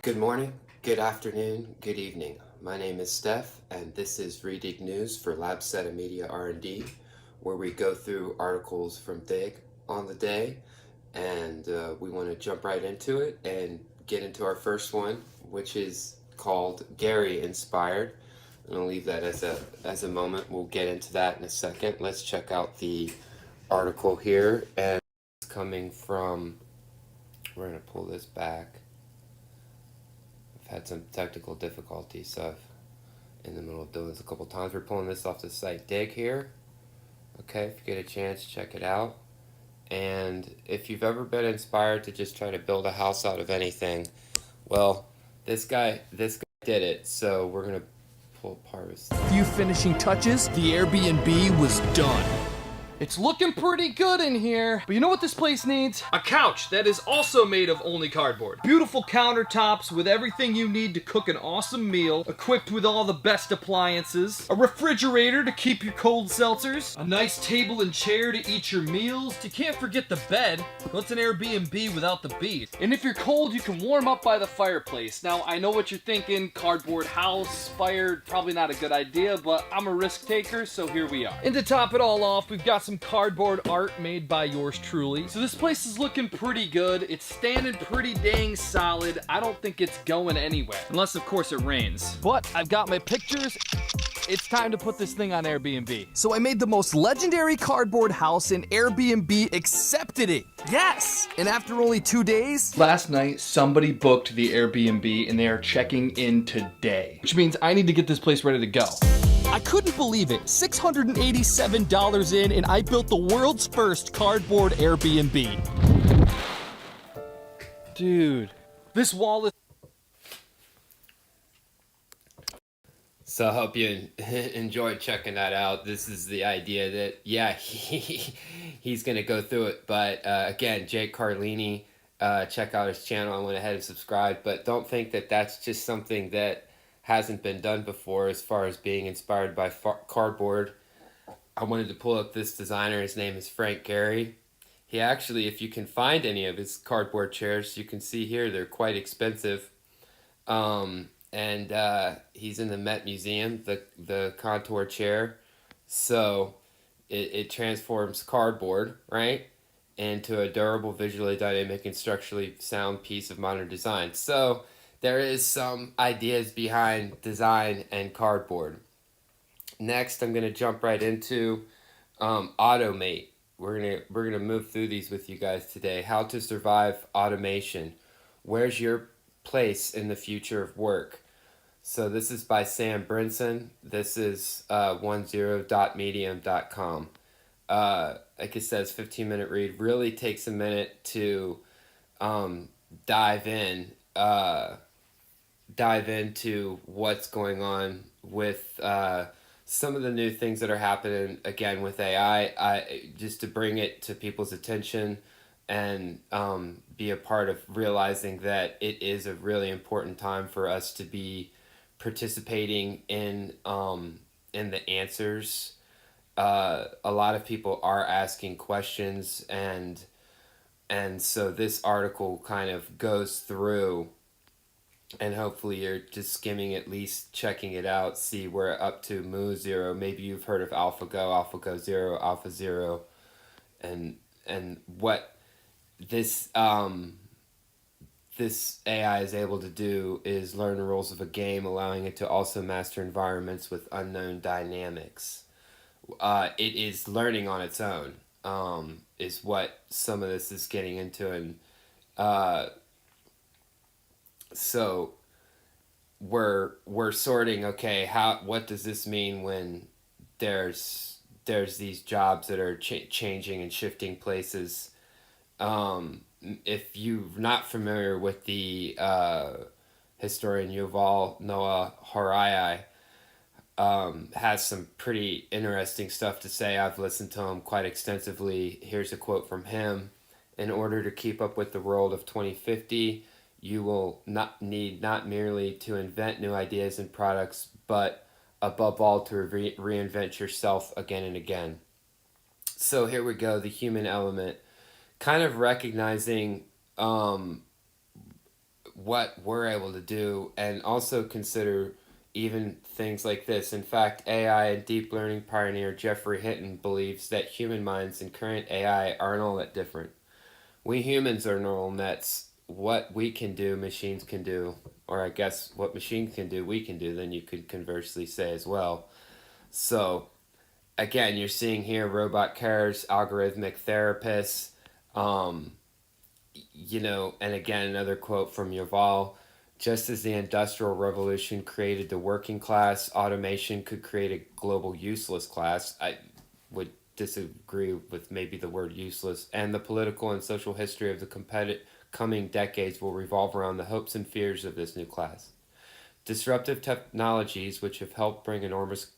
Good morning, good afternoon, good evening. My name is Steph, and this is reDigg News for LabSeta Media R&D, where we go through articles from Digg on the day, and we want to jump right into it and get into our first one, which is called Gerry Inspired. I'm going to leave that as a moment. We'll get into that in a second. Let's check out the article here, and it's coming from, we're going to pull this back. I've had some technical difficulties, so I've in the middle of doing this a couple times. We're pulling this off the site Digg here. Okay, if you get a chance, check it out. And if you've ever been inspired to just try to build a house out of anything, well, this guy did it. So we're gonna pull apart his Few finishing touches, the Airbnb was done. It's looking pretty good in here, but you know what this place needs? A couch that is also made of only cardboard. Beautiful countertops with everything you need to cook an awesome meal, equipped with all the best appliances, a refrigerator to keep your cold seltzers, a nice table and chair to eat your meals. You can't forget the bed. What's an Airbnb without the bees? And if you're cold, you can warm up by the fireplace. Now, I know what you're thinking, cardboard house, fire, probably not a good idea, but I'm a risk taker, so here we are. And to top it all off, we've got some cardboard art made by yours truly. So this place is looking pretty good. It's standing pretty dang solid. I don't think it's going anywhere. Unless, of course, it rains. But I've got my pictures. It's time to put this thing on Airbnb. So I made the most legendary cardboard house and Airbnb accepted it. Yes! And after only 2 days, Last night, somebody booked the Airbnb and they are checking in today. Which means I need to get this place ready to go. I couldn't believe it. $687 in and I built the world's first cardboard Airbnb. Dude, this wall is... So I hope you enjoyed checking that out. This is the idea that, yeah, he's going to go through it. But again, Jake Carlini, check out his channel. I went ahead and subscribed. But don't think that that's just something that hasn't been done before as far as being inspired by cardboard. I wanted to pull up this designer. His name is Frank Gerry. He actually, if you can find any of his cardboard chairs, you can see here they're quite expensive. And he's in the Met Museum, the contour chair. So it transforms cardboard, right, into a durable, visually dynamic, and structurally sound piece of modern design. So there is some ideas behind design and cardboard. Next, I'm gonna jump right into automate. We're gonna move through these with you guys today. How to survive automation. Where's your place in the future of work? So this is by Sam Brinson. This is 10.medium.com. Like it says, 15-minute read. Really takes a minute to dive into what's going on with some of the new things that are happening again with AI. Just to bring it to people's attention and be a part of realizing that it is a really important time for us to be participating in the answers. A lot of people are asking questions, and so this article kind of goes through, and hopefully you're just skimming, at least checking it out, see where up to Mu Zero. Maybe you've heard of AlphaGo Zero, Alpha Zero, and what this this AI is able to do is learn the rules of a game, allowing it to also master environments with unknown dynamics. It is learning on its own, is what some of this is getting into. And so we're sorting, okay, what does this mean when there's these jobs that are changing and shifting places. If you're not familiar with the historian Yuval Noah Harari, has some pretty interesting stuff to say. I've listened to him quite extensively. Here's a quote from him. In order to keep up with the world of 2050, you will not merely to invent new ideas and products, but above all to reinvent yourself again and again. So here we go, the human element. Kind of recognizing what we're able to do, and also consider even things like this. In fact, AI and deep learning pioneer Geoffrey Hinton believes that human minds and current AI aren't all that different. We humans are neural nets. What we can do, machines can do, or I guess what machines can do, we can do, then you could conversely say as well. So, again, you're seeing here robot carers, algorithmic therapists, um, and again, another quote from Yuval: just as the Industrial Revolution created the working class, automation could create a global useless class. I would disagree with maybe the word useless. And the political and social history of the coming decades will revolve around the hopes and fears of this new class. Disruptive technologies, which have helped bring enormous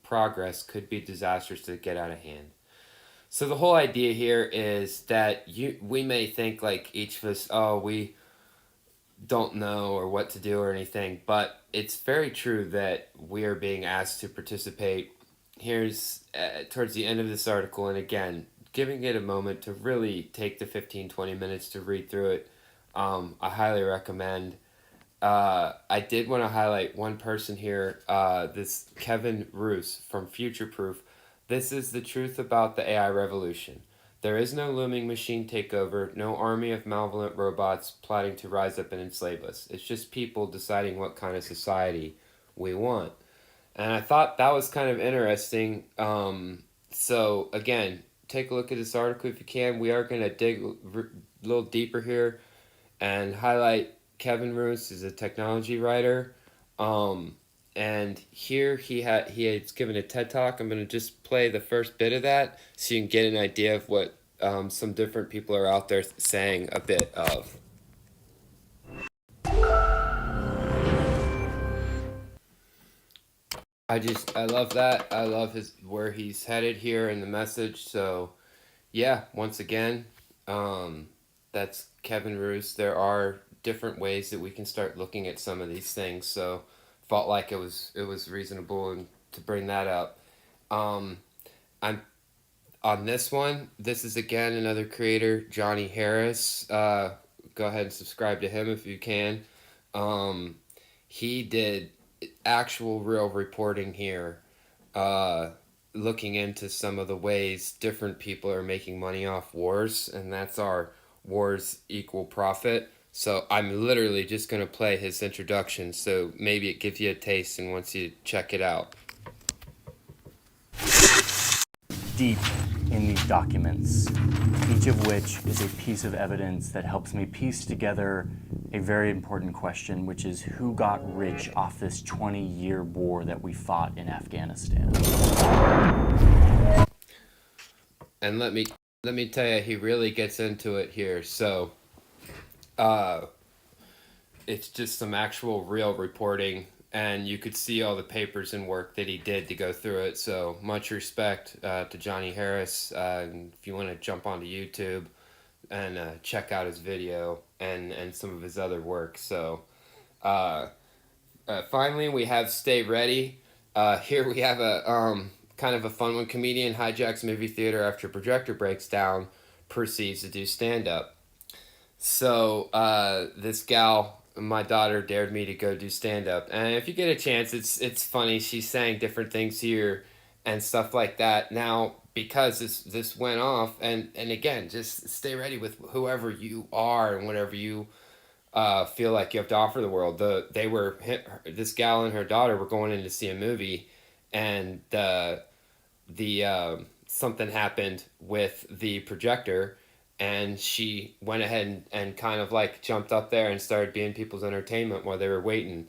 progress, could be disastrous to get out of hand. So the whole idea here is that we may think like each of us, oh, we don't know or what to do or anything, but it's very true that we are being asked to participate. Here's towards the end of this article, and again, giving it a moment to really take the 15-20 minutes to read through it. I highly recommend. I did want to highlight one person here, this Kevin Roos from Future Proof. This is the truth about the AI revolution. There is no looming machine takeover, no army of malevolent robots plotting to rise up and enslave us. It's just people deciding what kind of society we want. And I thought that was kind of interesting. So, again, take a look at this article if you can. We are going to dig a little deeper here and highlight Kevin Roos is a technology writer. And here he had given a TED Talk. I'm going to just play the first bit of that so you can get an idea of what some different people are out there saying a bit of. I love that. I love where he's headed here in the message. So yeah, once again, that's Kevin Roos. There are different ways that we can start looking at some of these things. So felt like it was reasonable and to bring that up. I'm on this one. This is again another creator, Johnny Harris. Go ahead and subscribe to him if you can. He did actual real reporting here, looking into some of the ways different people are making money off wars, and that's our wars equal profit. So I'm literally just going to play his introduction, so maybe it gives you a taste and once you check it out. Deep in these documents, each of which is a piece of evidence that helps me piece together a very important question, which is who got rich off this 20-year war that we fought in Afghanistan? And let me tell you, he really gets into it here. So it's just some actual real reporting, and you could see all the papers and work that he did to go through it. So much respect to Johnny Harris. If you want to jump onto YouTube and check out his video and some of his other work. So finally, we have Stay Ready. Here we have a kind of a fun one. Comedian hijacks movie theater after projector breaks down, proceeds to do stand-up. So this gal, my daughter, dared me to go do stand-up, and if you get a chance, it's funny. She's saying different things here and stuff like that. Now, because this went off, and again, just stay ready with whoever you are and whatever you feel like you have to offer the world. This gal and her daughter were going in to see a movie, and the something happened with the projector, and she went ahead and kind of like jumped up there and started being people's entertainment while they were waiting.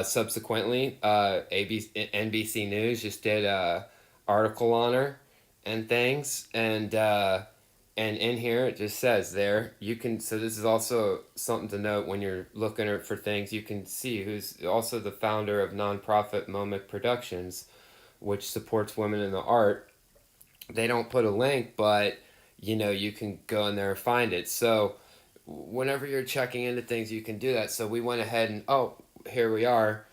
Subsequently, NBC News just did a article on her and things, and in here it just says there you can. So this is also something to note when you're looking for things. You can see who's also the founder of nonprofit Momic Productions, which supports women in the art. They don't put a link, but you can go in there and find it. So whenever you're checking into things, you can do that. So we went ahead and, here we are.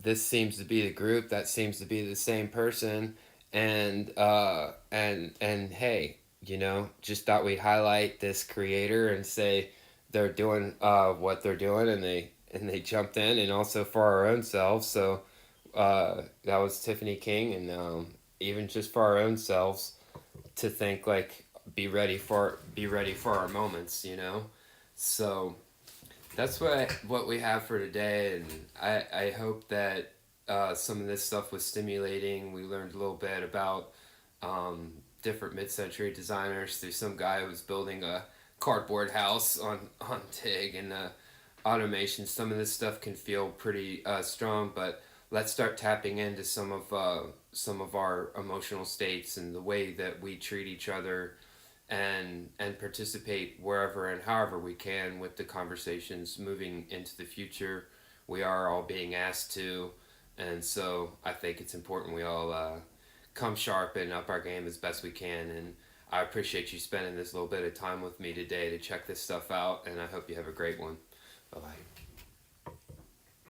This seems to be the group. That seems to be the same person. And hey, just thought we'd highlight this creator and say they're doing what they're doing, and they jumped in, and also for our own selves. So that was Tiffany King, and even just for our own selves to think like be ready for our moments, you know. So that's what we have for today, and I hope that some of this stuff was stimulating. We learned a little bit about different mid-century designers through some guy who was building a cardboard house on TIG and automation. Some of this stuff can feel pretty strong, but let's start tapping into some of our emotional states and the way that we treat each other, and participate wherever and however we can with the conversations moving into the future. We are all being asked to, and so I think it's important we all come sharp and up our game as best we can. And I appreciate you spending this little bit of time with me today to check this stuff out, and I hope you have a great one. Bye bye.